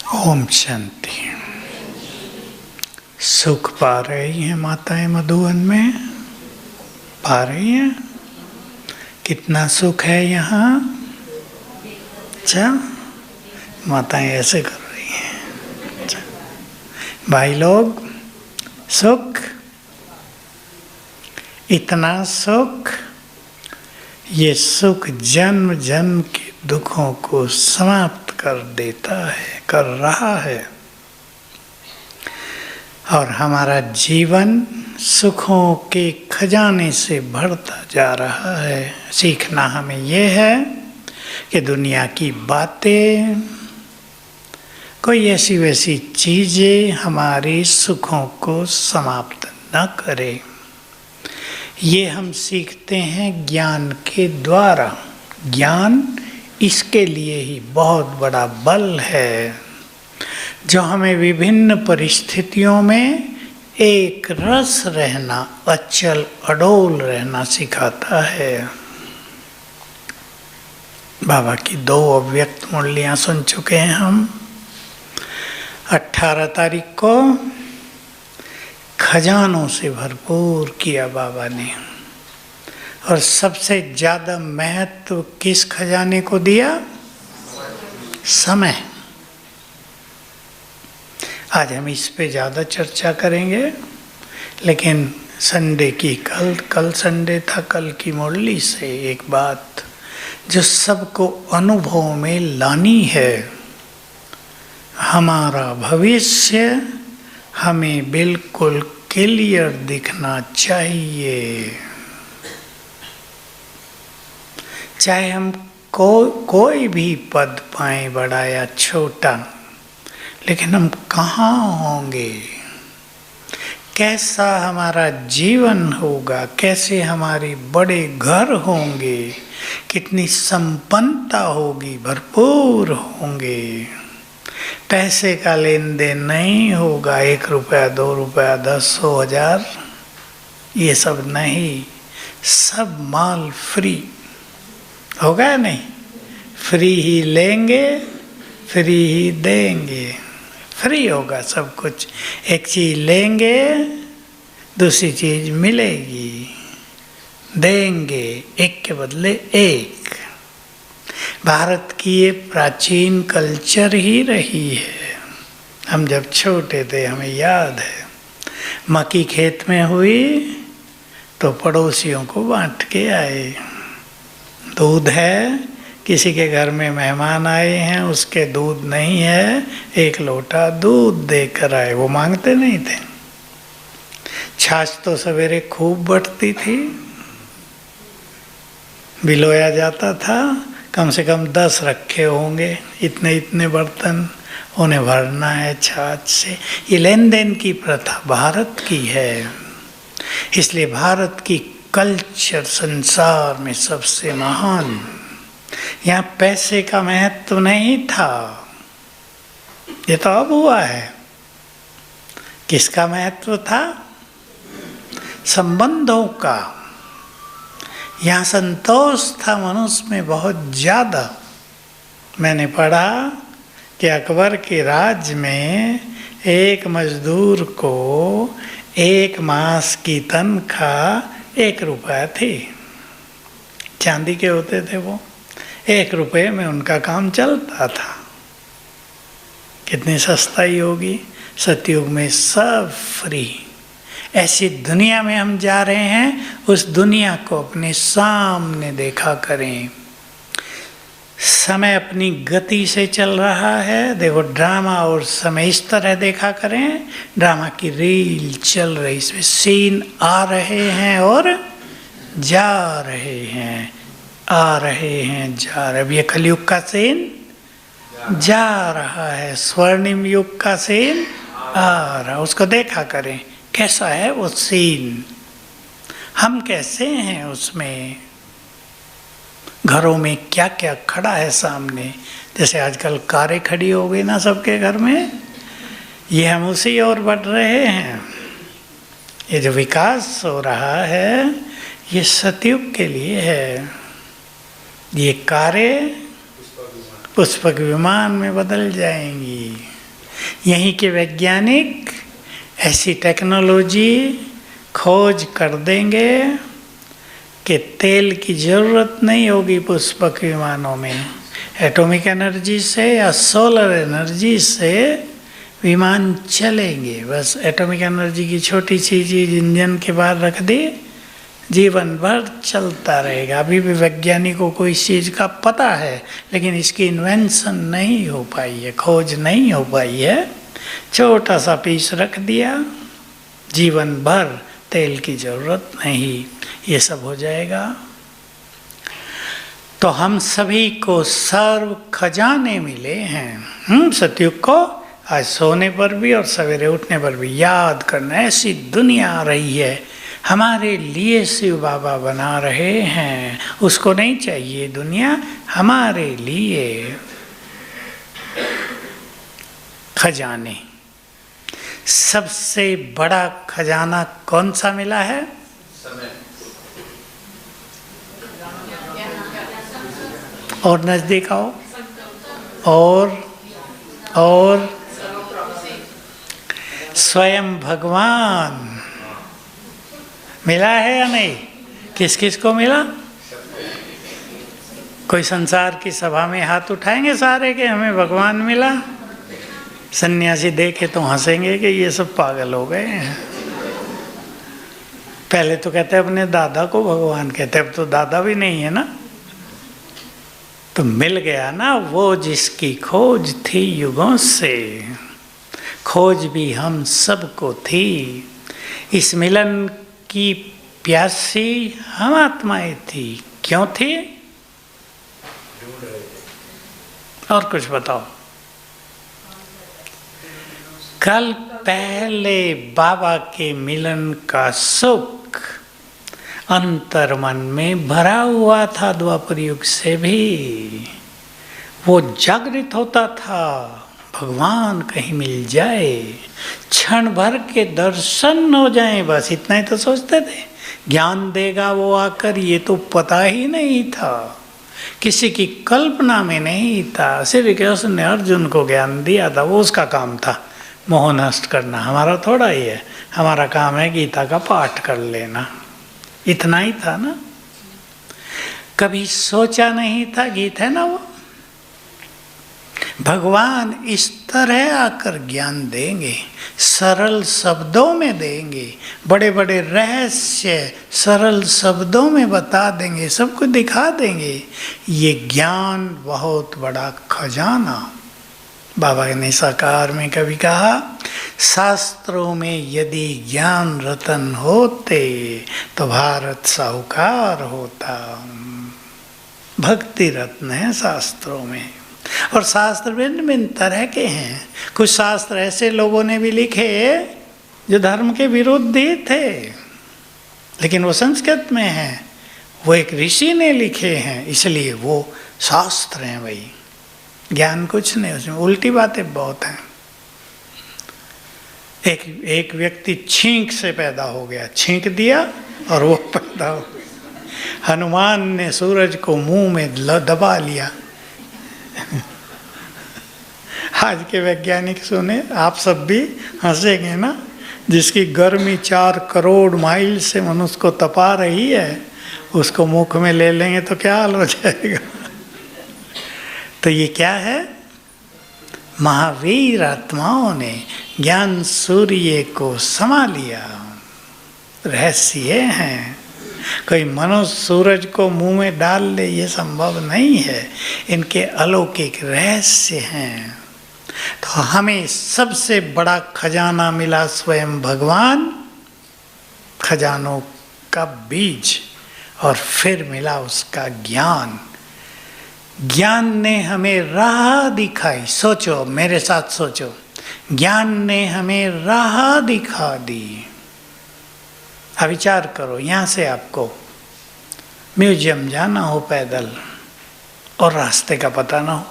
ओम शांति। सुख पा रही हैं माताएं मधुवन में? पा रही हैं? कितना सुख है यहाँ? अच्छा, माताएं ऐसे कर रही हैं। अच्छा, भाई लोग, सुख, इतना सुख, ये सुख जन्म जन्म के दुखों को समाप्त कर देता है, कर रहा है, और हमारा जीवन सुखों के खजाने से भरता जा रहा है। सीखना हमें यह है कि दुनिया की बातें, कोई ऐसी वैसी चीजें हमारे सुखों को समाप्त न करे। ये हम सीखते हैं ज्ञान के द्वारा। ज्ञान इसके लिए ही बहुत बड़ा बल है, जो हमें विभिन्न परिस्थितियों में एक रस रहना, अचल अडोल रहना सिखाता है। बाबा की 2 अव्यक्त मुरलियां सुन चुके हैं हम। 18 तारीख को खजानों से भरपूर किया बाबा ने, और सबसे ज़्यादा महत्व किस खजाने को दिया? समय। आज हम इस पे ज़्यादा चर्चा करेंगे, लेकिन संडे की कल संडे था, कल की मुरली से एक बात जो सबको अनुभव में लानी है। हमारा भविष्य हमें बिल्कुल क्लियर दिखना चाहिए। चाहे हम कोई भी पद पाएं, बड़ा या छोटा, लेकिन हम कहाँ होंगे, कैसा हमारा जीवन होगा, कैसे हमारे बड़े घर होंगे, कितनी संपन्नता होगी, भरपूर होंगे। पैसे का लेन देन नहीं होगा, 1 रुपया 2 रुपया 10 100 1000, ये सब नहीं, सब माल फ्री होगा। नहीं, फ्री ही लेंगे, फ्री ही देंगे, फ्री होगा सब कुछ। एक चीज लेंगे, दूसरी चीज मिलेगी, देंगे एक के बदले एक। भारत की ये प्राचीन कल्चर ही रही है। हम जब छोटे थे हमें याद है, मक्की खेत में हुई तो पड़ोसियों को बांट के आए। दूध है, किसी के घर में मेहमान आए हैं, उसके दूध नहीं है, 1 लोटा दूध देकर आए, वो मांगते नहीं थे। छाछ तो सवेरे खूब बटती थी, बिलोया जाता था, कम से कम 10 रखे होंगे, इतने इतने बर्तन, उन्हें भरना है छाछ से। ये लेन देन की प्रथा भारत की है, इसलिए भारत की कल्चर संसार में सबसे महान। यहाँ पैसे का महत्व नहीं था, ये तो अब हुआ है। किसका महत्व था? संबंधों का। यहाँ संतोष था मनुष्य में बहुत ज़्यादा। मैंने पढ़ा कि अकबर के राज में एक मजदूर को 1 मास की तनख्वाह 1 रुपया थी। चांदी के होते थे वो, 1 रुपये में उनका काम चलता था। कितनी सस्ताई होगी। सतयुग में सब फ्री। ऐसी दुनिया में हम जा रहे हैं, उस दुनिया को अपने सामने देखा करें। समय अपनी गति से चल रहा है। देखो, ड्रामा और समय इस तरह देखा करें, ड्रामा की रील चल रही, इसमें सीन आ रहे हैं और जा रहे हैं, आ रहे हैं, जा रहे। अब ये कलयुग का सीन जा रहा है, स्वर्णिम युग का सीन आ रहा, उसको देखा करें कैसा है वो सीन, हम कैसे हैं उसमें, घरों में क्या क्या खड़ा है सामने। जैसे आजकल कारें खड़ी हो गई ना सबके घर में, ये हम उसी ओर बढ़ रहे हैं। ये जो विकास हो रहा है, ये सतयुग के लिए है। ये कारें पुष्पक विमान में बदल जाएंगी। यहीं के वैज्ञानिक ऐसी टेक्नोलॉजी खोज कर देंगे कि तेल की ज़रूरत नहीं होगी पुष्पक विमानों में। एटॉमिक एनर्जी से या सोलर एनर्जी से विमान चलेंगे। बस एटॉमिक एनर्जी की छोटी सी चीज़ इंजन के बाहर रख दी, जीवन भर चलता रहेगा। अभी भी वैज्ञानिकों को इस चीज़ का पता है, लेकिन इसकी इन्वेंशन नहीं हो पाई है, खोज नहीं हो पाई है। छोटा सा पीस रख दिया, जीवन भर तेल की ज़रूरत नहीं, ये सब हो जाएगा। तो हम सभी को सर्व खजाने मिले हैं। सतयुग को आज सोने पर भी और सवेरे उठने पर भी याद करना। ऐसी दुनिया आ रही है, हमारे लिए शिव बाबा बना रहे हैं। उसको नहीं चाहिए दुनिया, हमारे लिए खजाने। सबसे बड़ा खजाना कौन सा मिला है? समय। और नजदीक आओ। और स्वयं भगवान मिला है या नहीं? किस किस को मिला? कोई संसार की सभा में हाथ उठाएंगे सारे के हमें भगवान मिला? सन्यासी देखे तो हंसेंगे कि ये सब पागल हो गए हैं। पहले तो कहते अपने दादा को भगवान कहते, अब तो दादा भी नहीं है ना। तो मिल गया ना वो जिसकी खोज थी युगों से, खोज भी हम सबको थी। इस मिलन की प्यासी हम आत्माएं थी। क्यों थी? और कुछ बताओ। कल पहले बाबा के मिलन का सुख अंतर मन में भरा हुआ था। द्वापर युग से भी वो जागृत होता था, भगवान कहीं मिल जाए, क्षण भर के दर्शन हो जाए, बस इतना ही तो सोचते थे। ज्ञान देगा वो आकर, ये तो पता ही नहीं था, किसी की कल्पना में नहीं था। श्री कृष्ण ने अर्जुन को ज्ञान दिया था, वो उसका काम था मोह नष्ट करना। हमारा थोड़ा ही है, हमारा काम है गीता का पाठ कर लेना, इतना ही था ना। कभी सोचा नहीं था, गीत है ना वो, भगवान इस तरह आकर ज्ञान देंगे, सरल शब्दों में देंगे, बड़े बड़े रहस्य सरल शब्दों में बता देंगे, सबको दिखा देंगे। ये ज्ञान बहुत बड़ा खजाना। बाबा ने साकार में कभी कहा, शास्त्रों में यदि ज्ञान रतन होते तो भारत साहूकार होता। भक्ति रत्न है शास्त्रों में। और शास्त्र भिन्न भिन्न तरह के हैं। कुछ शास्त्र ऐसे लोगों ने भी लिखे जो धर्म के विरुद्ध ही थे, लेकिन वो संस्कृत में हैं, वो एक ऋषि ने लिखे हैं, इसलिए वो शास्त्र हैं भाई। ज्ञान कुछ नहीं, उसमें उल्टी बातें बहुत हैं। एक व्यक्ति छींक से पैदा हो गया, छींक दिया और वो पैदा हो गया। हनुमान ने सूरज को मुंह में दबा लिया। आज के वैज्ञानिक सुने, आप सब भी हंसेंगे ना। जिसकी गर्मी 4 करोड़ माइल से मनुष्य को तपा रही है, उसको मुख में ले लेंगे तो क्या हाल हो जाएगा। तो ये क्या है? महावीर आत्माओं ने ज्ञान सूर्य को समा लिया। रहस्य हैं। कोई मनुष्य सूरज को मुंह में डाल ले, ये संभव नहीं है। इनके अलौकिक रहस्य हैं। तो हमें सबसे बड़ा खजाना मिला स्वयं भगवान, खजानों का बीज, और फिर मिला उसका ज्ञान। ज्ञान ने हमें राह दिखाई। सोचो, मेरे साथ सोचो, ज्ञान ने हमें राह दिखा दी। अब विचार करो, यहाँ से आपको म्यूजियम जाना हो पैदल और रास्ते का पता ना हो,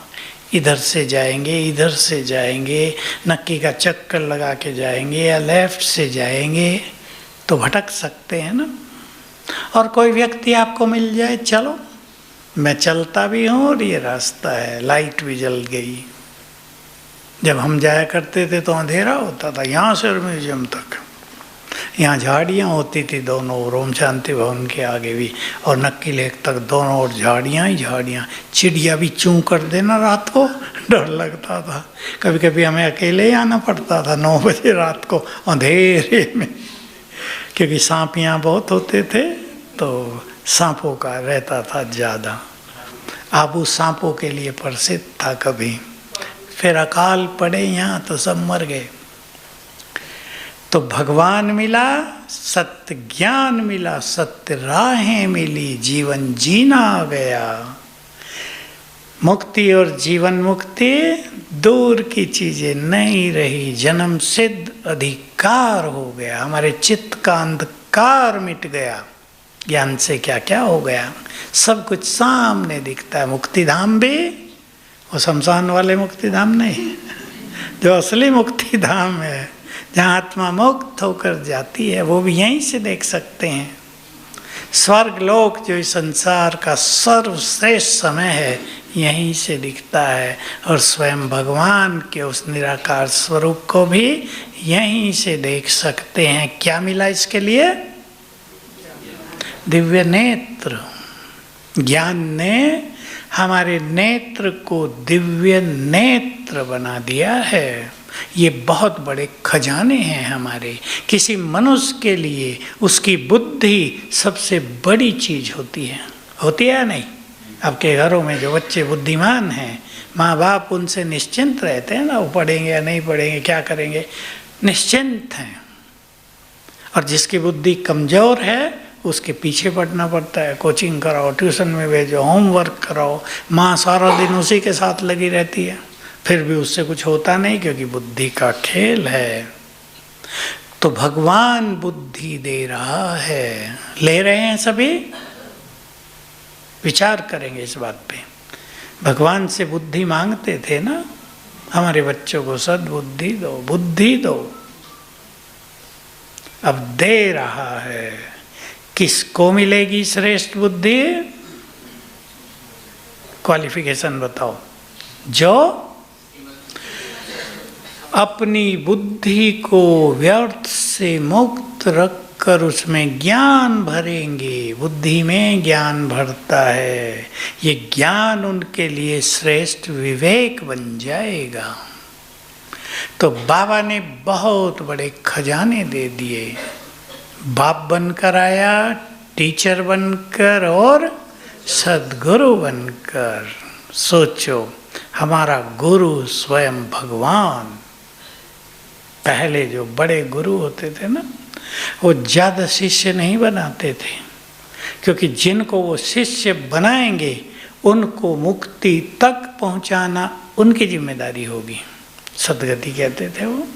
इधर से जाएंगे, इधर से जाएंगे, नक्की का चक्कर लगा के जाएंगे या लेफ्ट से जाएंगे, तो भटक सकते हैं ना। और कोई व्यक्ति आपको मिल जाए, चलो मैं चलता भी हूँ और ये रास्ता है, लाइट भी जल गई, जब हम जाया करते थे तो अंधेरा होता था, यहाँ से म्यूजियम तक। यहाँ झाड़ियाँ होती थी दोनों ओर, ओम शांति भवन के आगे भी और नक्की लेक तक दोनों ओर झाड़ियाँ ही झाड़ियाँ। चिड़िया भी चूँ कर देना रात को, डर लगता था। कभी कभी हमें अकेले ही आना पड़ता था 9 बजे रात को अंधेरे में, क्योंकि सांप यहाँ बहुत होते थे तो सांपों का रहता था ज़्यादा। आबू सांपों के लिए प्रसिद्ध था। कभी फिर अकाल पड़े यहाँ तो सब मर गए। तो भगवान मिला, सत्य ज्ञान मिला, सत्य राहें मिली, जीवन जीना आ गया। मुक्ति और जीवन मुक्ति दूर की चीजें नहीं रही, जन्म सिद्ध अधिकार हो गया। हमारे चित्त का अंधकार मिट गया। ज्ञान से क्या क्या हो गया, सब कुछ सामने दिखता है। मुक्ति धाम भी वो शमशान वाले मुक्ति धाम नहीं, जो असली मुक्ति धाम है, जहाँ आत्मा मुक्त होकर जाती है, वो भी यहीं से देख सकते हैं। स्वर्ग लोक जो इस संसार का सर्वश्रेष्ठ समय है, यहीं से दिखता है। और स्वयं भगवान के उस निराकार स्वरूप को भी यहीं से देख सकते हैं। क्या मिला इसके लिए? दिव्य नेत्र। ज्ञान ने हमारे नेत्र को दिव्य नेत्र बना दिया है। ये बहुत बड़े खजाने हैं हमारे। किसी मनुष्य के लिए उसकी बुद्धि सबसे बड़ी चीज होती है या नहीं? आपके घरों में जो बच्चे बुद्धिमान हैं, माँ बाप उनसे निश्चिंत रहते हैं ना, वो पढ़ेंगे या नहीं पढ़ेंगे, क्या करेंगे, निश्चिंत हैं। और जिसकी बुद्धि कमजोर है उसके पीछे पढ़ना पड़ता है। कोचिंग कराओ, ट्यूशन में भेजो, होमवर्क कराओ, माँ सारा दिन उसी के साथ लगी रहती है, फिर भी उससे कुछ होता नहीं, क्योंकि बुद्धि का खेल है। तो भगवान बुद्धि दे रहा है। ले रहे हैं सभी? विचार करेंगे इस बात पे। भगवान से बुद्धि मांगते थे ना, हमारे बच्चों को सद्बुद्धि दो, बुद्धि दो। अब दे रहा है। किसको मिलेगी श्रेष्ठ बुद्धि? क्वालिफिकेशन बताओ। जो अपनी बुद्धि को व्यर्थ से मुक्त रखकर उसमें ज्ञान भरेंगे। बुद्धि में ज्ञान भरता है, ये ज्ञान उनके लिए श्रेष्ठ विवेक बन जाएगा। तो बाबा ने बहुत बड़े खजाने दे दिए। बाप बनकर आया, टीचर बनकर और सद्गुरु बनकर। सोचो, हमारा गुरु स्वयं भगवान। पहले जो बड़े गुरु होते थे ना, वो ज़्यादा शिष्य नहीं बनाते थे, क्योंकि जिनको वो शिष्य बनाएंगे उनको मुक्ति तक पहुंचाना उनकी जिम्मेदारी होगी। सदगति कहते थे वो।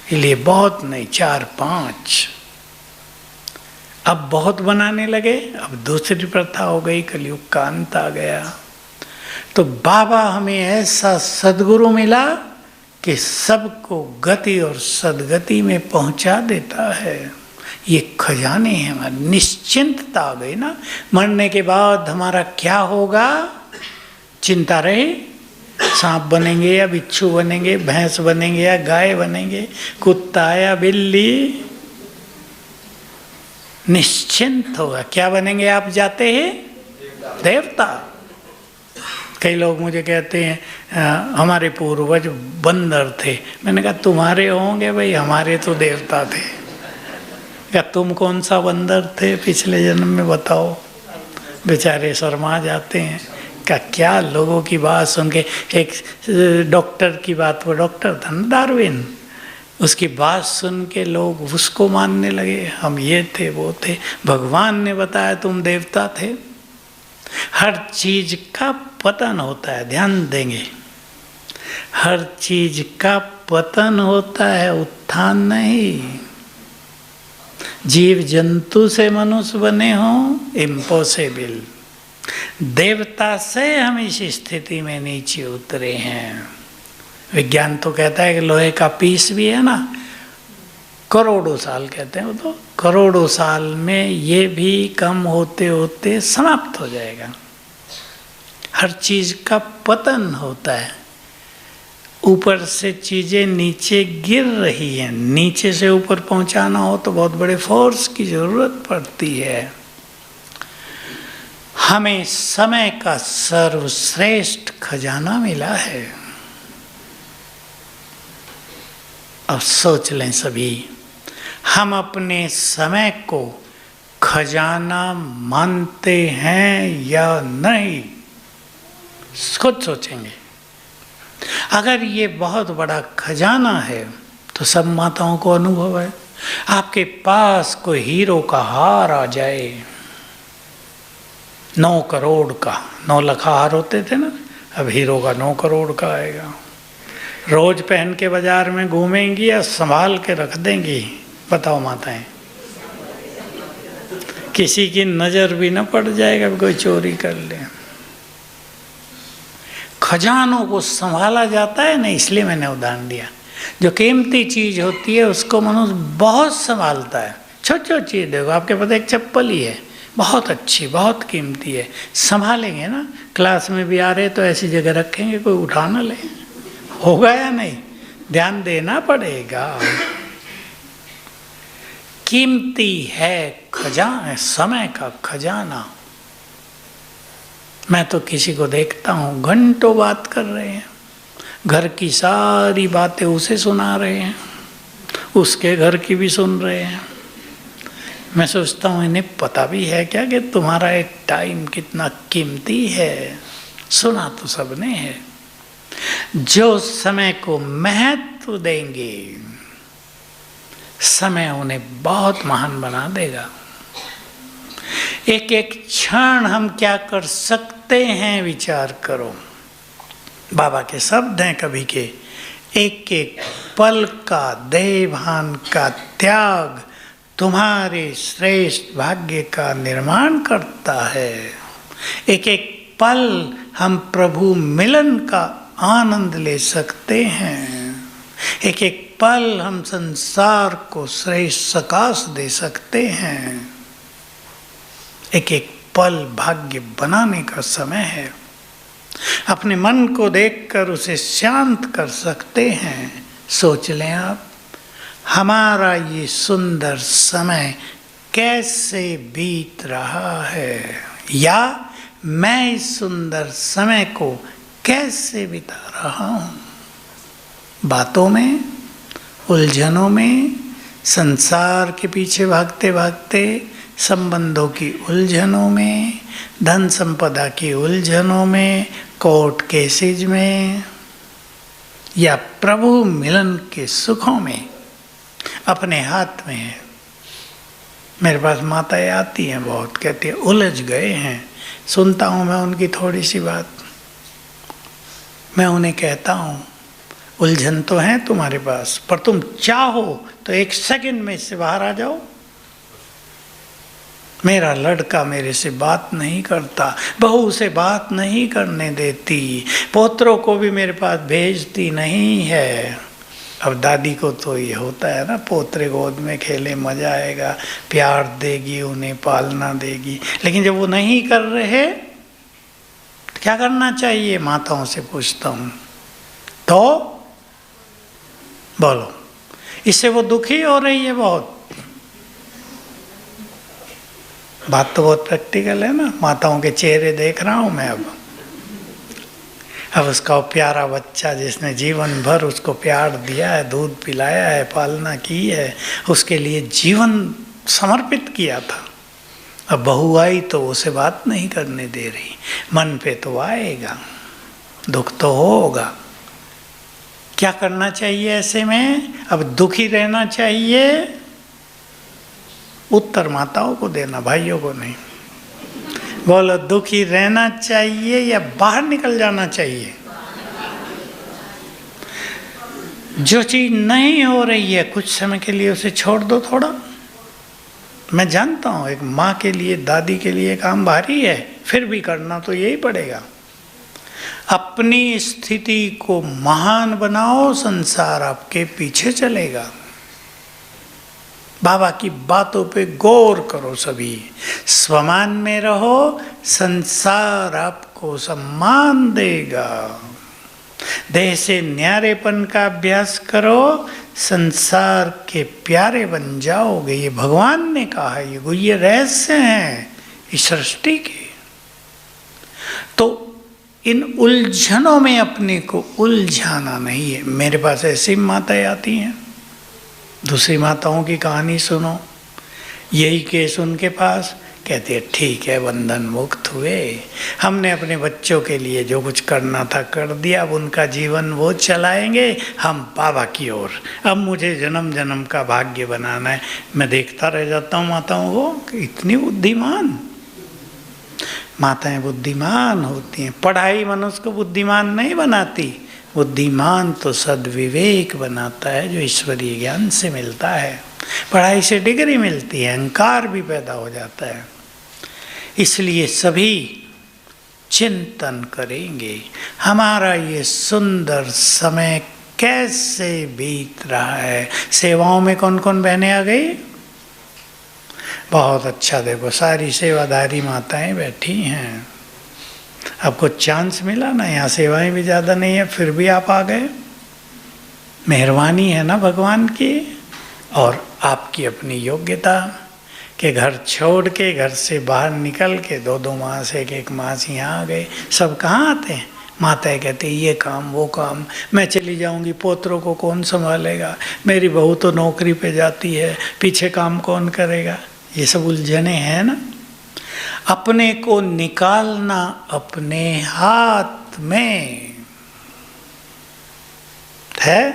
इसलिए बहुत नहीं, 4-5। अब बहुत बनाने लगे, अब दूसरी प्रथा हो गई, कलयुग का अंत आ गया। तो बाबा हमें ऐसा सद्गुरु मिला कि सबको गति और सदगति में पहुंचा देता है। ये खजाने हैं हमारे। निश्चिंतता आ गई ना। मरने के बाद हमारा क्या होगा, चिंता रही? सांप बनेंगे या बिच्छू बनेंगे, भैंस बनेंगे या गाय बनेंगे, कुत्ता या बिल्ली? निश्चिंत होगा। क्या बनेंगे आप जाते हैं? देवता। कई लोग मुझे कहते हैं हमारे पूर्वज बंदर थे। मैंने कहा तुम्हारे होंगे भाई, हमारे तो देवता थे। क्या तुम कौन सा बंदर थे पिछले जन्म में, बताओ? बेचारे शर्मा जाते हैं। क्या लोगों की बात सुन के। एक डॉक्टर की बात, वो डॉक्टर था ना डार्विन, उसकी बात सुन के लोग उसको मानने लगे, हम ये थे वो थे। भगवान ने बताया तुम देवता थे। हर चीज का पतन होता है, ध्यान देंगे। हर चीज का पतन होता है, उत्थान नहीं। जीव जंतु से मनुष्य बने हों, इम्पॉसिबल। देवता से हम इस स्थिति में नीचे उतरे हैं। विज्ञान तो कहता है कि लोहे का पीस भी है ना, करोड़ों साल कहते हैं वो, तो करोड़ों साल में ये भी कम होते होते समाप्त हो जाएगा। हर चीज का पतन होता है, ऊपर से चीजें नीचे गिर रही हैं, नीचे से ऊपर पहुंचाना हो तो बहुत बड़े फोर्स की जरूरत पड़ती है। हमें समय का सर्वश्रेष्ठ खजाना मिला है। अब सोच लें सभी, हम अपने समय को खजाना मानते हैं या नहीं? खुद सोचेंगे। अगर ये बहुत बड़ा खजाना है तो सब माताओं को अनुभव है। आपके पास कोई हीरो का हार आ जाए, 9 करोड़ का, 9 लाख हार होते थे ना, अब हीरो का 9 करोड़ का आएगा। रोज पहन के बाजार में घूमेंगी या संभाल के रख देंगी? बताओ माताएं। किसी की नजर भी न पड़ जाएगा, कोई चोरी कर ले। खजानों को संभाला जाता है ना, इसलिए मैंने उदाहरण दिया। जो कीमती चीज होती है उसको मनुष्य बहुत संभालता है। छोटी छोटी चीज देखो, आपके पास एक चप्पल ही है, बहुत अच्छी, बहुत कीमती है, संभालेंगे ना। क्लास में भी आ रहे तो ऐसी जगह रखेंगे कोई उठा ना ले, होगा या नहीं? ध्यान देना पड़ेगा। कीमती है खजाना, समय का खजाना। मैं तो किसी को देखता हूँ घंटों बात कर रहे हैं, घर की सारी बातें उसे सुना रहे हैं, उसके घर की भी सुन रहे हैं। मैं सोचता हूँ इन्हें पता भी है क्या कि तुम्हारा एक टाइम कितना कीमती है? सुना तो सबने है। जो समय को महत्व देंगे, समय उन्हें बहुत महान बना देगा। एक एक क्षण हम क्या कर सकते हैं, विचार करो। बाबा के शब्द हैं कभी के, एक एक पल का देवभान का त्याग तुम्हारे श्रेष्ठ भाग्य का निर्माण करता है। एक एक पल हम प्रभु मिलन का आनंद ले सकते हैं। एक एक पल हम संसार को श्रेष्ठ सकाश दे सकते हैं। एक एक पल भाग्य बनाने का समय है। अपने मन को देखकर उसे शांत कर सकते हैं। सोच लें आप, हमारा ये सुंदर समय कैसे बीत रहा है, या मैं इस सुंदर समय को कैसे बिता रहा हूँ? बातों में, उलझनों में, संसार के पीछे भागते भागते, संबंधों की उलझनों में, धन संपदा की उलझनों में, कोर्ट केसेज में, या प्रभु मिलन के सुखों में। अपने हाथ में है। मेरे पास माताएं आती हैं बहुत, कहती है उलझ गए हैं। सुनता हूँ मैं उनकी थोड़ी सी बात। मैं उन्हें कहता हूँ उलझन तो है तुम्हारे पास, पर तुम चाहो तो 1 सेकंड में इससे बाहर आ जाओ। मेरा लड़का मेरे से बात नहीं करता, बहू से बात नहीं करने देती, पोतरों को भी मेरे पास भेजती नहीं है। अब दादी को तो ये होता है ना, पोतरे गोद में खेले मजा आएगा, प्यार देगी, उन्हें पालना देगी। लेकिन जब वो नहीं कर रहे तो क्या करना चाहिए? माताओं से पूछता हूँ तो बोलो। इससे वो दुखी हो रही है बहुत। बात तो बहुत प्रैक्टिकल है ना। माताओं के चेहरे देख रहा हूँ मैं अब उसका प्यारा बच्चा जिसने जीवन भर उसको प्यार दिया है, दूध पिलाया है, पालना की है, उसके लिए जीवन समर्पित किया था। अब बहू आई तो उसे बात नहीं करने दे रही। मन पे तो आएगा, दुख तो होगा। क्या करना चाहिए ऐसे में? अब दुखी रहना चाहिए? उत्तर माताओं को देना, भाइयों को नहीं। बोलो, दुखी रहना चाहिए या बाहर निकल जाना चाहिए? जो चीज नहीं हो रही है कुछ समय के लिए उसे छोड़ दो थोड़ा। मैं जानता हूं एक माँ के लिए, दादी के लिए काम भारी है, फिर भी करना तो यही पड़ेगा। अपनी स्थिति को महान बनाओ, संसार आपके पीछे चलेगा। बाबा की बातों पे गौर करो सभी। स्वमान में रहो, संसार आपको सम्मान देगा। देह से न्यारेपन का अभ्यास करो, संसार के प्यारे बन जाओगे। ये भगवान ने कहा है, ये गुह्य रहस्य हैं इस सृष्टि के। तो इन उलझनों में अपने को उलझाना नहीं है। मेरे पास ऐसी माताएं आती हैं, दूसरी माताओं की कहानी सुनो, यही केस उनके पास, कहते हैं ठीक है बंधन मुक्त हुए, हमने अपने बच्चों के लिए जो कुछ करना था कर दिया, अब उनका जीवन वो चलाएंगे, हम बाबा की ओर, अब मुझे जन्म जन्म का भाग्य बनाना है। मैं देखता रह जाता हूँ माताओं को, इतनी बुद्धिमान माताएं बुद्धिमान होती हैं। पढ़ाई मनुष्य को बुद्धिमान नहीं बनाती, बुद्धिमान तो सद्विवेक बनाता है जो ईश्वरीय ज्ञान से मिलता है। पढ़ाई से डिग्री मिलती है, अहंकार भी पैदा हो जाता है। इसलिए सभी चिंतन करेंगे हमारा ये सुंदर समय कैसे बीत रहा है। सेवाओं में कौन कौन बहनें आ गई? बहुत अच्छा, देखो सारी सेवादारी माताएं बैठी हैं। आपको चांस मिला ना, यहाँ सेवाएं भी ज़्यादा नहीं है, फिर भी आप आ गए। मेहरबानी है ना भगवान की, और आपकी अपनी योग्यता के घर छोड़ के, घर से बाहर निकल के 2-2 मास, 1-1 मास यहाँ आ गए। सब कहाँ आते हैं? माताएं कहती ये काम वो काम, मैं चली जाऊंगी पोतरों को कौन संभालेगा, मेरी बहू तो नौकरी पे जाती है, पीछे काम कौन करेगा। ये सब उलझने हैं ना। अपने को निकालना अपने हाथ में है।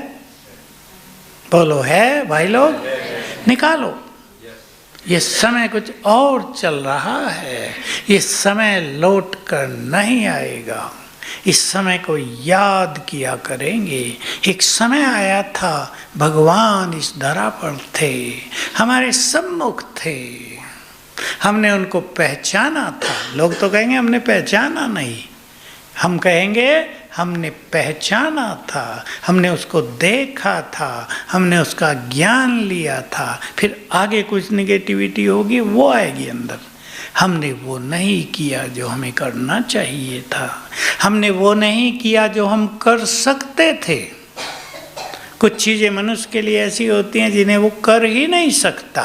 बोलो है भाई लोग, निकालो। ये समय कुछ और चल रहा है, ये समय लौट कर नहीं आएगा। इस समय को याद किया करेंगे। एक समय आया था भगवान इस धरा पर थे, हमारे सम्मुख थे, हमने उनको पहचाना था। लोग तो कहेंगे हमने पहचाना नहीं, हम कहेंगे हमने पहचाना था, हमने उसको देखा था, हमने उसका ज्ञान लिया था। फिर आगे कुछ निगेटिविटी होगी वो आएगी अंदर। हमने वो नहीं किया जो हमें करना चाहिए था, हमने वो नहीं किया जो हम कर सकते थे। कुछ चीज़ें मनुष्य के लिए ऐसी होती हैं जिन्हें वो कर ही नहीं सकता,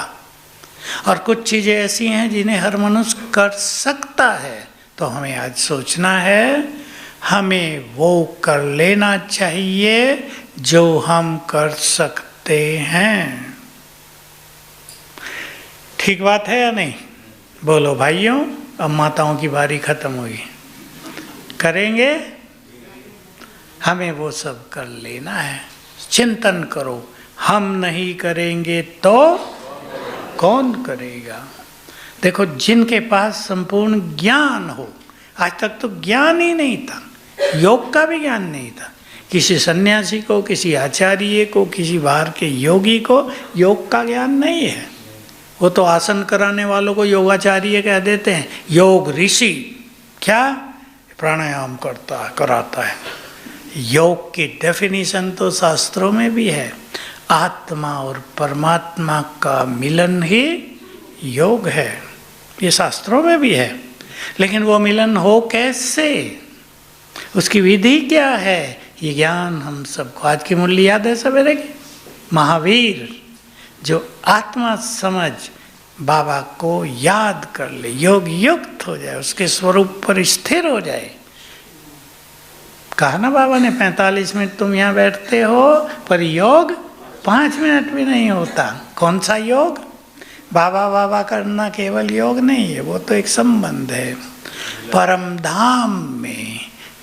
और कुछ चीज़ें ऐसी हैं जिन्हें हर मनुष्य कर सकता है। तो हमें आज सोचना है, हमें वो कर लेना चाहिए जो हम कर सकते हैं। ठीक बात है या नहीं? बोलो भाइयों। अब माताओं की बारी खत्म हुई, करेंगे, हमें वो सब कर लेना है। चिंतन करो, हम नहीं करेंगे तो कौन करेगा। देखो जिनके पास संपूर्ण ज्ञान हो, आज तक तो ज्ञान ही नहीं था, योग का भी ज्ञान नहीं था। किसी सन्यासी को, किसी आचार्य को, किसी बाहर के योगी को योग का ज्ञान नहीं है। वो तो आसन कराने वालों को योगाचार्य कह देते हैं, योग ऋषि। क्या? प्राणायाम करता है, कराता है। योग की डेफिनेशन तो शास्त्रों में भी है, आत्मा और परमात्मा का मिलन ही योग है, ये शास्त्रों में भी है। लेकिन वो मिलन हो कैसे, उसकी विधि क्या है, ये ज्ञान हम सबको। आज की मूल्य याद है सवेरे की? महावीर जो आत्मा समझ बाबा को याद कर ले, योग युक्त हो जाए, उसके स्वरूप पर स्थिर हो जाए। कहा ना बाबा ने 45 मिनट तुम यहाँ बैठते हो, पर योग 5 मिनट भी नहीं होता। कौन सा योग? बाबा बाबा करना केवल योग नहीं है, वो तो एक संबंध है। परम धाम में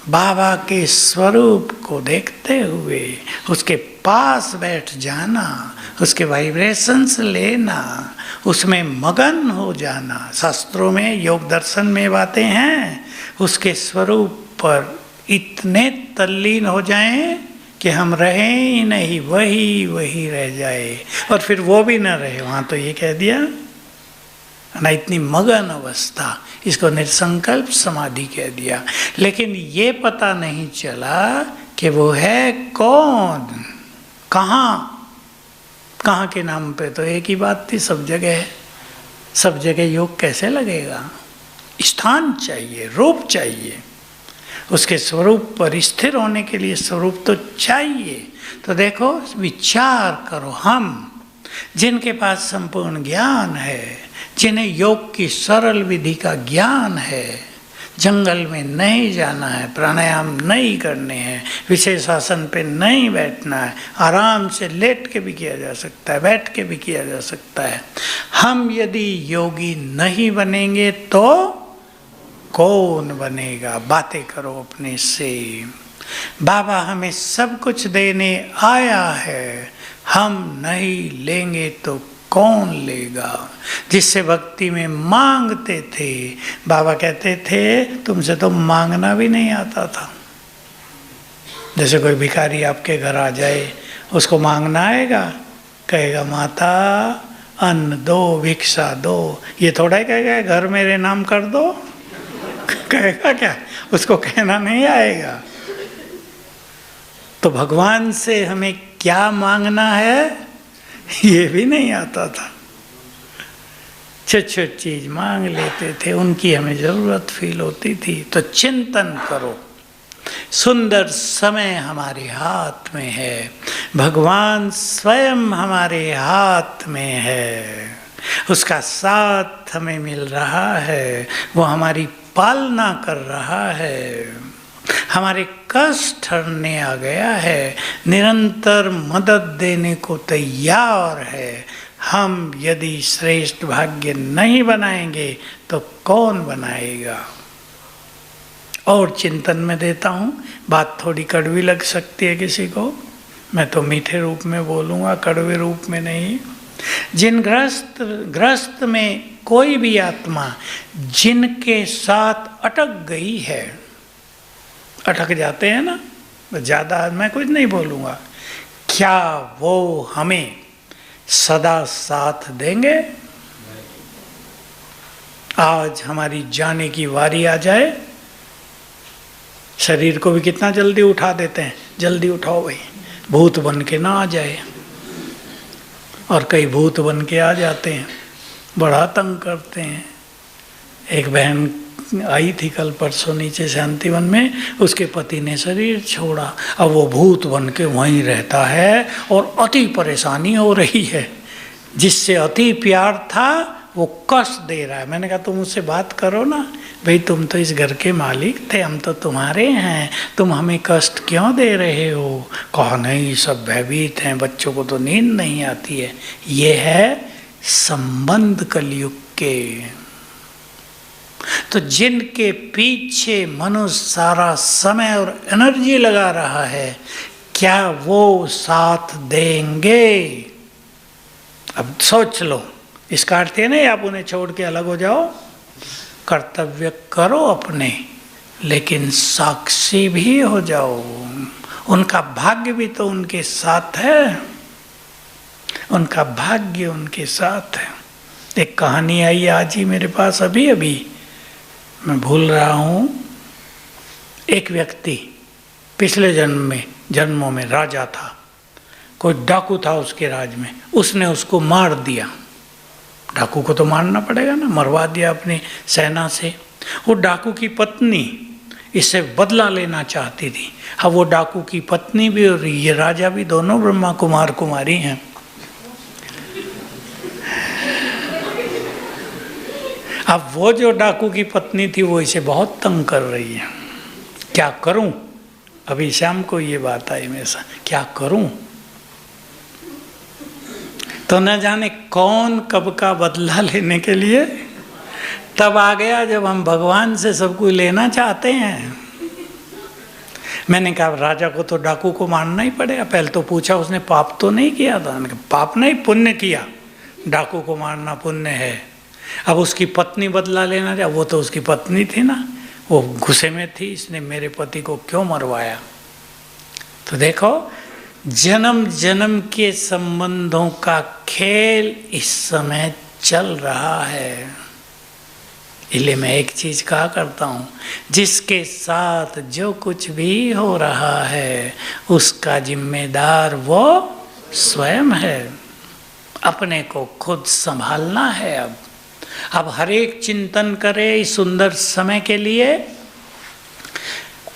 बाबा के स्वरूप को देखते हुए उसके पास बैठ जाना, उसके वाइब्रेशंस लेना, उसमें मगन हो जाना। शास्त्रों में, योग दर्शन में बातें हैं, उसके स्वरूप पर इतने तल्लीन हो जाएं कि हम रहें ही नहीं, वही वही रह जाए। और फिर वो भी ना रहे, वहाँ तो ये कह दिया ना, इतनी मगन अवस्था, इसको निर्संकल्प समाधि कह दिया। लेकिन ये पता नहीं चला कि वो है कौन, कहाँ कहाँ के नाम पे तो एक ही बात थी, सब जगह है। सब जगह योग कैसे लगेगा? स्थान चाहिए, रूप चाहिए। उसके स्वरूप पर स्थिर होने के लिए स्वरूप तो चाहिए। तो देखो, विचार करो, हम जिनके पास संपूर्ण ज्ञान है, जिन्हें योग की सरल विधि का ज्ञान है, जंगल में नहीं जाना है, प्राणायाम नहीं करने हैं, विशेष आसन पे नहीं बैठना है, आराम से लेट के भी किया जा सकता है, बैठ के भी किया जा सकता है। हम यदि योगी नहीं बनेंगे तो कौन बनेगा? बातें करो अपने से। बाबा हमें सब कुछ देने आया है, हम नहीं लेंगे तो कौन लेगा? जिससे भक्ति में मांगते थे, बाबा कहते थे तुमसे तो मांगना भी नहीं आता था। जैसे कोई भिखारी आपके घर आ जाए, उसको मांगना आएगा? कहेगा माता अन्न दो, भिक्षा दो। ये थोड़ा ही कहेगा घर मेरे नाम कर दो, कहेगा क्या? उसको कहना नहीं आएगा। तो भगवान से हमें क्या मांगना है ये भी नहीं आता था। छोटी छोटी चीज मांग लेते थे, उनकी हमें जरूरत फील होती थी। तो चिंतन करो, सुंदर समय हमारे हाथ में है, भगवान स्वयं हमारे हाथ में है, उसका साथ हमें मिल रहा है, वो हमारी पालना कर रहा है, हमारे कष्ट हरने आ गया है, निरंतर मदद देने को तैयार है। हम यदि श्रेष्ठ भाग्य नहीं बनाएंगे तो कौन बनाएगा? और चिंतन में देता हूँ, बात थोड़ी कड़वी लग सकती है किसी को, मैं तो मीठे रूप में बोलूँगा, कड़वे रूप में नहीं। जिन ग्रस्त में कोई भी आत्मा जिनके साथ अटक गई है, अटक जाते हैं ना, ज़्यादा मैं कुछ नहीं बोलूँगा, क्या वो हमें सदा साथ देंगे? आज हमारी जाने की वारी आ जाए, शरीर को भी कितना जल्दी उठा देते हैं, जल्दी उठाओ भाई, भूत बन के ना आ जाए। और कई भूत बन के आ जाते हैं, बड़ा तंग करते हैं। एक बहन आई थी कल परसों नीचे शांतिवन में, उसके पति ने शरीर छोड़ा, अब वो भूत बन के वहीं रहता है और अति परेशानी हो रही है। जिससे अति प्यार था वो कष्ट दे रहा है। मैंने कहा तुम उससे बात करो ना, भाई तुम तो इस घर के मालिक थे, हम तो तुम्हारे हैं, तुम हमें कष्ट क्यों दे रहे हो? कहा नहीं, सब भयभीत हैं, बच्चों को तो नींद नहीं आती है। ये है संबंध कलयुग के। तो जिनके पीछे मनुष्य सारा समय और एनर्जी लगा रहा है, क्या वो साथ देंगे? अब सोच लो, इसका अर्थ है नहीं आप उन्हें छोड़ के अलग हो जाओ, कर्तव्य करो अपने, लेकिन साक्षी भी हो जाओ। उनका भाग्य भी तो उनके साथ है, उनका भाग्य उनके साथ है। एक कहानी आई आज ही मेरे पास, अभी अभी मैं भूल रहा हूँ। एक व्यक्ति पिछले जन्मों में राजा था, कोई डाकू था उसके राज में, उसने उसको मार दिया। डाकू को तो मारना पड़ेगा ना, मरवा दिया अपनी सेना से। वो डाकू की पत्नी इससे बदला लेना चाहती थी। अब वो डाकू की पत्नी भी और ये राजा भी दोनों ब्रह्मा कुमार कुमारी हैं। अब वो जो डाकू की पत्नी थी वो इसे बहुत तंग कर रही है। क्या करूं? अभी शाम को ये बात आई मेरे साथ, क्या करूं? तो न जाने कौन कब का बदला लेने के लिए तब आ गया जब हम भगवान से सब कुछ लेना चाहते हैं। मैंने कहा राजा को तो डाकू को मारना ही पड़ेगा। पहले तो पूछा उसने पाप तो नहीं किया था? मैंने कहा पाप नहीं, पुण्य किया। डाकू को मारना पुण्य है। अब उसकी पत्नी बदला लेना चाहे, वो तो उसकी पत्नी थी ना, वो गुस्से में थी, इसने मेरे पति को क्यों मरवाया। तो देखो, जन्म जन्म के संबंधों का खेल इस समय चल रहा है। इसलिए मैं एक चीज कहा करता हूँ, जिसके साथ जो कुछ भी हो रहा है उसका जिम्मेदार वो स्वयं है। अपने को खुद संभालना है। अब हर एक चिंतन करे इस सुंदर समय के लिए।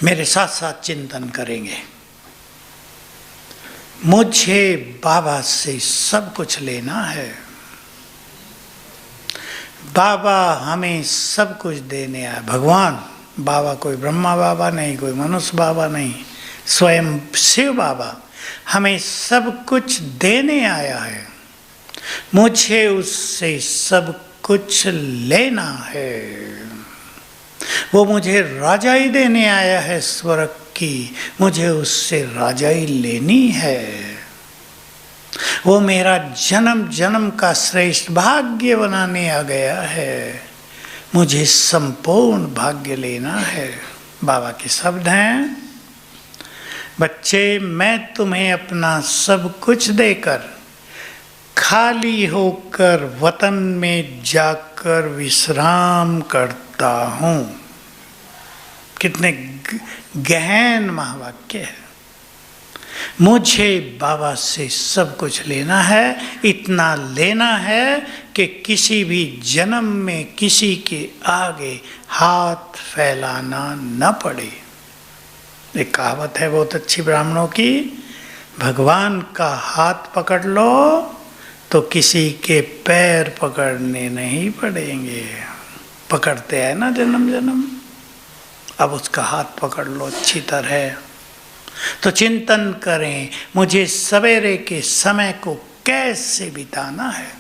मेरे साथ साथ चिंतन करेंगे। मुझे बाबा से सब कुछ लेना है। बाबा हमें सब कुछ देने आया। भगवान बाबा, कोई ब्रह्मा बाबा नहीं, कोई मनुष्य बाबा नहीं, स्वयं शिव बाबा हमें सब कुछ देने आया है। मुझे उससे सब कुछ लेना है। वो मुझे राजाई देने आया है स्वर्ग की, मुझे उससे राजाई लेनी है। वो मेरा जन्म जन्म का श्रेष्ठ भाग्य बनाने आ गया है, मुझे संपूर्ण भाग्य लेना है। बाबा के शब्द हैं, बच्चे मैं तुम्हें अपना सब कुछ देकर खाली होकर वतन में जाकर विश्राम करता हूँ। कितने गहन महावाक्य है। मुझे बाबा से सब कुछ लेना है, इतना लेना है कि किसी भी जन्म में किसी के आगे हाथ फैलाना न पड़े। एक कहावत है बहुत अच्छी ब्राह्मणों की, भगवान का हाथ पकड़ लो तो किसी के पैर पकड़ने नहीं पड़ेंगे। पकड़ते हैं ना जन्म जन्म, अब उसका हाथ पकड़ लो अच्छी तरह। तो चिंतन करें, मुझे सवेरे के समय को कैसे बिताना है।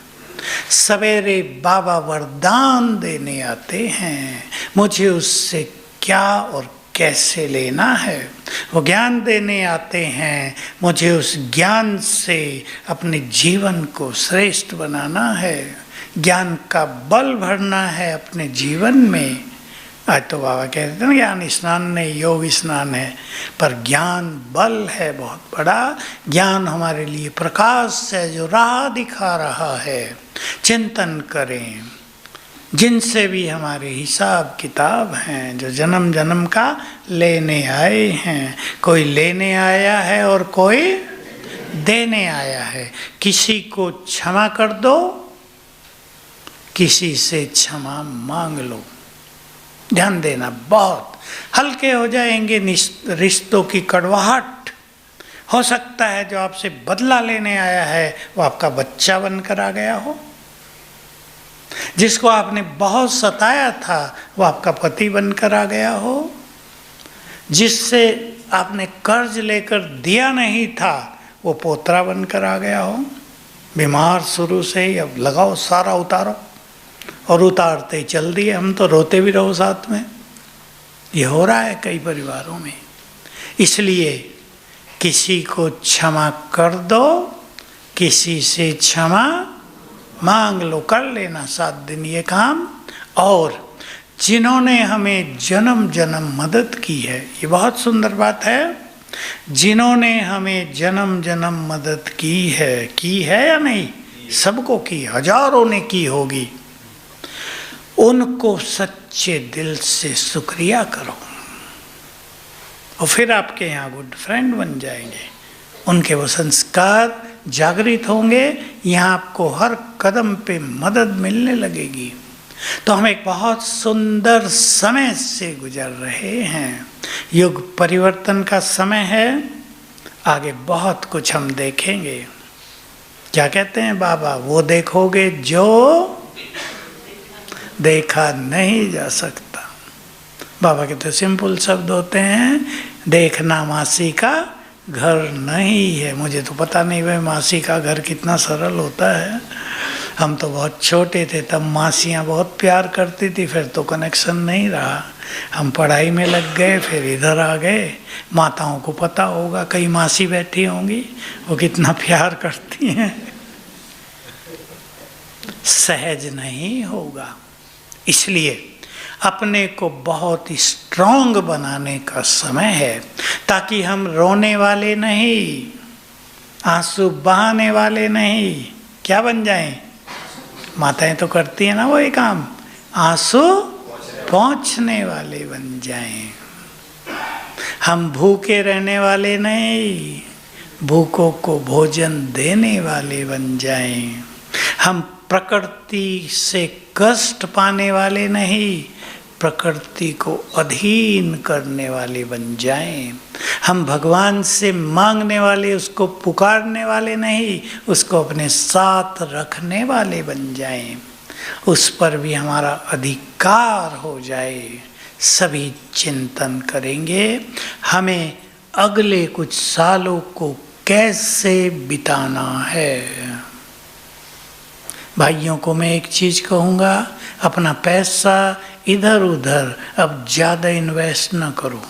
सवेरे बाबा वरदान देने आते हैं, मुझे उससे क्या और कैसे लेना है। वो ज्ञान देने आते हैं, मुझे उस ज्ञान से अपने जीवन को श्रेष्ठ बनाना है, ज्ञान का बल भरना है अपने जीवन में। आज तो बाबा कहते हैं ना ज्ञान स्नान नहीं योग स्नान है, पर ज्ञान बल है बहुत बड़ा। ज्ञान हमारे लिए प्रकाश है जो राह दिखा रहा है। चिंतन करें, जिनसे भी हमारे हिसाब किताब हैं, जो जन्म जन्म का लेने आए हैं, कोई लेने आया है और कोई देने आया है। किसी को क्षमा कर दो, किसी से क्षमा मांग लो। ध्यान देना, बहुत हल्के हो जाएंगे रिश्तों की कड़वाहट। हो सकता है जो आपसे बदला लेने आया है वो आपका बच्चा बनकर आ गया हो, जिसको आपने बहुत सताया था वो आपका पति बनकर आ गया हो, जिससे आपने कर्ज लेकर दिया नहीं था वो पोतरा बनकर आ गया हो। बीमार शुरू से ही, अब लगाओ सारा उतारो, और उतारते ही चल दिए, हम तो रोते भी रहो साथ में। ये हो रहा है कई परिवारों में। इसलिए किसी को क्षमा कर दो, किसी से क्षमा मांग लो, कर लेना 7 दिन ये काम। और जिन्होंने हमें जन्म जन्म मदद की है, ये बहुत सुंदर बात है, जिन्होंने हमें जन्म जन्म मदद की है या नहीं, सबको की, हजारों ने की होगी, उनको सच्चे दिल से शुक्रिया करो और फिर आपके यहाँ गुड फ्रेंड बन जाएंगे। उनके वो संस्कार जागृत होंगे, यहाँ आपको हर कदम पे मदद मिलने लगेगी। तो हम एक बहुत सुंदर समय से गुजर रहे हैं। युग परिवर्तन का समय है, आगे बहुत कुछ हम देखेंगे। क्या कहते हैं बाबा, वो देखोगे जो देखा नहीं जा सकता। बाबा के तो सिंपल शब्द होते हैं, देखना मासी का घर नहीं है। मुझे तो पता नहीं भाई मासी का घर कितना सरल होता है। हम तो बहुत छोटे थे तब मासियाँ बहुत प्यार करती थी, फिर तो कनेक्शन नहीं रहा। हम पढ़ाई में लग गए, फिर इधर आ गए। माताओं को पता होगा, कई मासी बैठी होंगी, वो कितना प्यार करती हैं। सहज नहीं होगा, इसलिए अपने को बहुत स्ट्रॉन्ग बनाने का समय है, ताकि हम रोने वाले नहीं, आंसू बहाने वाले नहीं, क्या बन जाएं। माताएं तो करती हैं ना वही काम, आंसू पहुँचने वाले बन जाएं। हम भूखे रहने वाले नहीं, भूखों को भोजन देने वाले बन जाएं। हम प्रकृति से कष्ट पाने वाले नहीं, प्रकृति को अधीन करने वाले बन जाएं। हम भगवान से मांगने वाले, उसको पुकारने वाले नहीं, उसको अपने साथ रखने वाले बन जाएं। उस पर भी हमारा अधिकार हो जाए। सभी चिंतन करेंगे हमें अगले कुछ सालों को कैसे बिताना है। भाइयों को मैं एक चीज कहूँगा, अपना पैसा इधर उधर अब ज़्यादा इन्वेस्ट ना करो।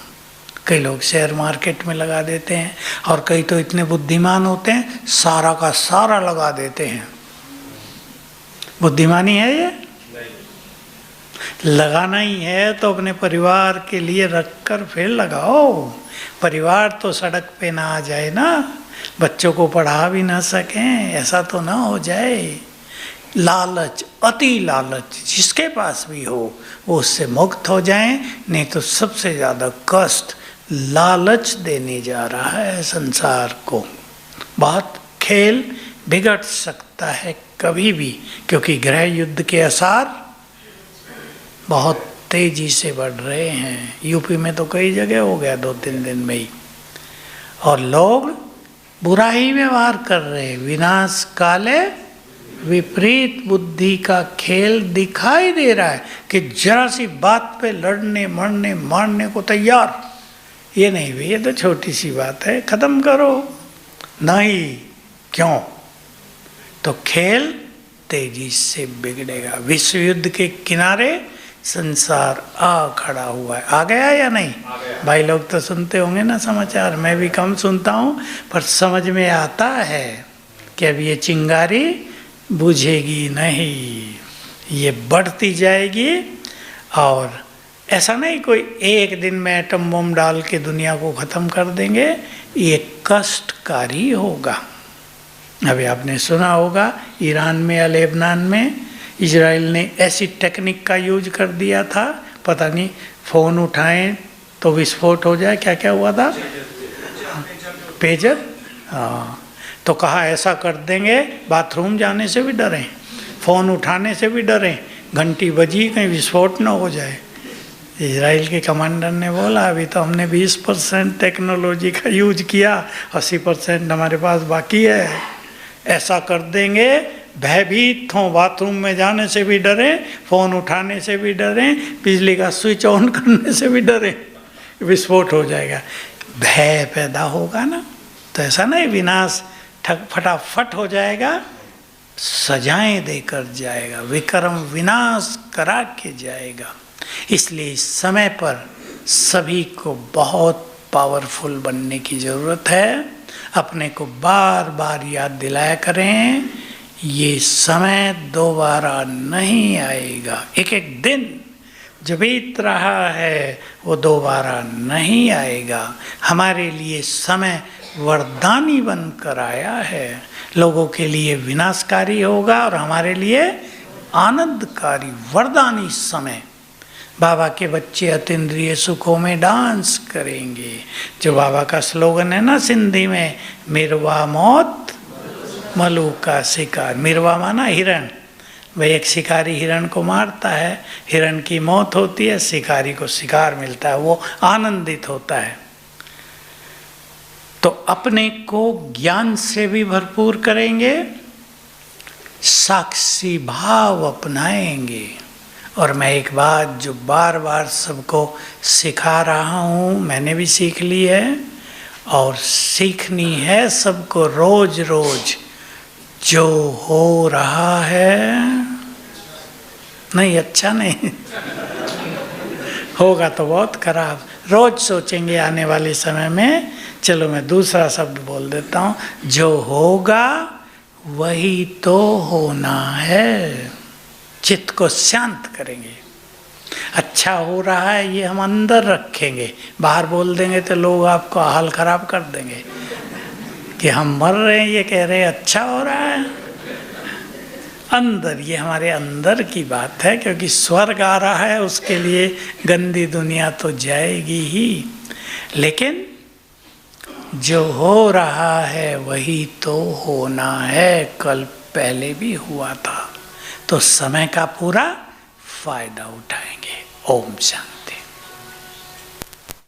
कई लोग शेयर मार्केट में लगा देते हैं और कई तो इतने बुद्धिमान होते हैं सारा का सारा लगा देते हैं। बुद्धिमानी है ये? लगाना ही है तो अपने परिवार के लिए रखकर फिर लगाओ। परिवार तो सड़क पे ना आ जाए ना, बच्चों को पढ़ा भी ना सकें, ऐसा तो ना हो जाए। लालच, अति लालच जिसके पास भी हो वो उससे मुक्त हो जाएं। नहीं तो सबसे ज़्यादा कष्ट लालच देने जा रहा है संसार को। बहुत खेल बिगड़ सकता है कभी भी, क्योंकि गृह युद्ध के आसार बहुत तेजी से बढ़ रहे हैं। यूपी में तो कई जगह हो गया 2-3 दिन में ही, और लोग बुरा ही व्यवहार कर रहे हैं। विनाश काले विपरीत बुद्धि का खेल दिखाई दे रहा है कि जरा सी बात पे लड़ने मरने मारने को तैयार। ये नहीं भाई, ये तो छोटी सी बात है, खत्म करो। नहीं, क्यों? तो खेल तेजी से बिगड़ेगा। विश्व युद्ध के किनारे संसार आ खड़ा हुआ है। आ गया या नहीं? भाई लोग तो सुनते होंगे ना समाचार, मैं भी कम सुनता हूँ, पर समझ में आता है कि अब ये चिंगारी बुझेगी नहीं, ये बढ़ती जाएगी। और ऐसा नहीं कोई एक दिन में एटम बम डाल के दुनिया को ख़त्म कर देंगे, ये कष्टकारी होगा। अभी आपने सुना होगा ईरान में या लेबनान में इजराइल ने ऐसी टेक्निक का यूज कर दिया था, पता नहीं फ़ोन उठाएं तो विस्फोट हो जाए। क्या क्या हुआ था? पेजर। हाँ, तो कहा ऐसा कर देंगे, बाथरूम जाने से भी डरें, फ़ोन उठाने से भी डरें, घंटी बजी कहीं विस्फोट ना हो जाए। इजराइल के कमांडर ने बोला अभी तो हमने 20% टेक्नोलॉजी का यूज किया, 80% हमारे पास बाकी है। ऐसा कर देंगे, भयभीत हों, बाथरूम में जाने से भी डरें, फ़ोन उठाने से भी डरें, बिजली का स्विच ऑन करने से भी डरें, विस्फोट हो जाएगा। भय पैदा होगा ना, तो ऐसा नहीं विनाश फटाफट हो जाएगा, सजाएं देकर जाएगा, विक्रम विनाश करा के जाएगा। इसलिए इस समय पर सभी को बहुत पावरफुल बनने की ज़रूरत है। अपने को बार बार याद दिलाया करें, ये समय दोबारा नहीं आएगा। एक एक दिन जो बीत रहा है वो दोबारा नहीं आएगा। हमारे लिए समय वरदानी बनकर आया है, लोगों के लिए विनाशकारी होगा और हमारे लिए आनंदकारी वरदानी समय। बाबा के बच्चे अतीन्द्रिय सुखों में डांस करेंगे, जो बाबा का स्लोगन है ना सिंधी में, मिरवा मौत मलू का शिकार। मिरवा माना हिरण, वह एक शिकारी हिरण को मारता है, हिरण की मौत होती है, शिकारी को शिकार मिलता है, वो आनंदित होता है। तो अपने को ज्ञान से भी भरपूर करेंगे, साक्षी भाव अपनाएंगे। और मैं एक बात जो बार बार सबको सिखा रहा हूँ, मैंने भी सीख ली है और सीखनी है सबको रोज रोज, जो हो रहा है नहीं अच्छा नहीं होगा तो बहुत खराब। रोज सोचेंगे आने वाले समय में, चलो मैं दूसरा शब्द बोल देता हूँ, जो होगा वही तो होना है। चित्त को शांत करेंगे। अच्छा हो रहा है ये हम अंदर रखेंगे, बाहर बोल देंगे तो लोग आपको हाल खराब कर देंगे कि हम मर रहे हैं, ये कह रहे हैं अच्छा हो रहा है। अंदर, ये हमारे अंदर की बात है, क्योंकि स्वर्ग आ रहा है, उसके लिए गंदी दुनिया तो जाएगी ही, लेकिन जो हो रहा है वही तो होना है। कल पहले भी हुआ था, तो समय का पूरा फायदा उठाएंगे। ओम शांति।